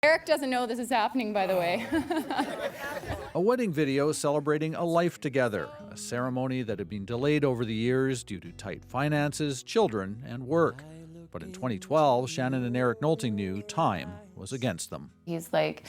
Eric doesn't know this is happening, by the way. A wedding video celebrating a life together, a ceremony that had been delayed over the years due to tight finances, children, and work. But in 2012, Shannon and Eric Nolting knew time was against them. He's like,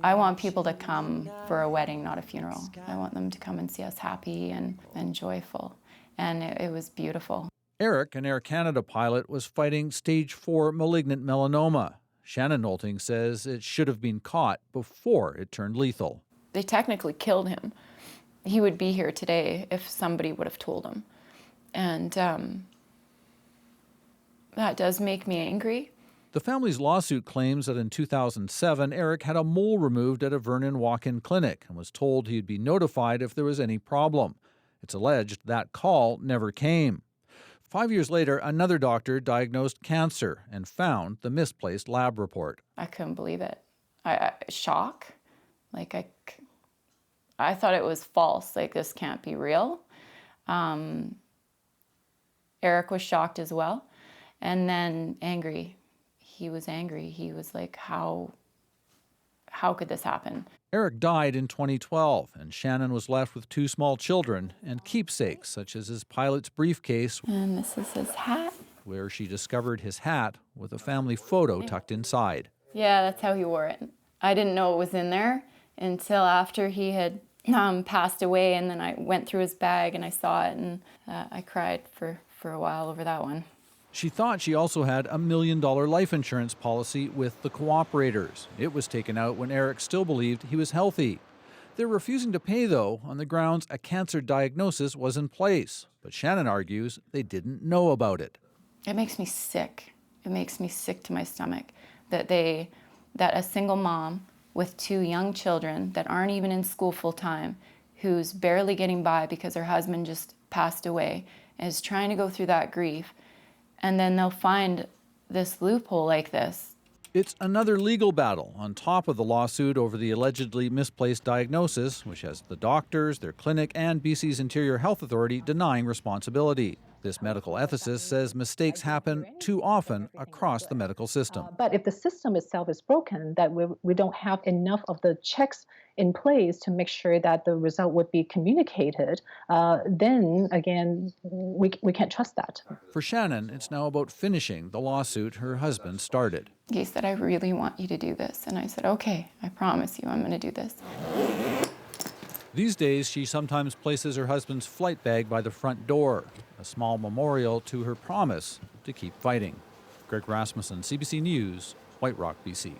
I want people to come for a wedding, not a funeral. I want them to come and see us happy and joyful. And it was beautiful. Eric, an Air Canada pilot, was fighting stage 4 malignant melanoma. Shannon Nolting says it should have been caught before it turned lethal. They technically killed him. He would be here today if somebody would have told him. And that does make me angry. The family's lawsuit claims that in 2007, Eric had a mole removed at a Vernon walk-in clinic and was told he'd be notified if there was any problem. It's alleged that call never came. 5 years later, another doctor diagnosed cancer and found the misplaced lab report. I couldn't believe it. Shock. Like, I thought it was false. Like, this can't be real. Eric was shocked as well. And then angry. He was angry. He was like, how could this happen? Eric died in 2012, and Shannon was left with 2 small children and keepsakes, such as his pilot's briefcase. And this is his hat. Where she discovered his hat with a family photo tucked inside. Yeah, that's how he wore it. I didn't know it was in there until after he had passed away, and then I went through his bag and I saw it, and I cried for a while over that one. She thought she also had a $1 million life insurance policy with the cooperators. It was taken out when Eric still believed he was healthy. They're refusing to pay, though, on the grounds a cancer diagnosis was in place. But Shannon argues they didn't know about it. It makes me sick. It makes me sick to my stomach that a single mom with 2 young children that aren't even in school full time, who's barely getting by because her husband just passed away, is trying to go through that grief. And then they'll find this loophole like this. It's another legal battle on top of the lawsuit over the allegedly misplaced diagnosis, which has the doctors, their clinic, and BC's Interior Health Authority denying responsibility. This medical ethicist says mistakes happen too often across the medical system. But if the system itself is broken, that we don't have enough of the checks in place to make sure that the result would be communicated, then again, we can't trust that. For Shannon, it's now about finishing the lawsuit her husband started. He said, I really want you to do this. And I said, okay, I promise you I'm going to do this. These days, she sometimes places her husband's flight bag by the front door, a small memorial to her promise to keep fighting. Greg Rasmussen, CBC News, White Rock, BC.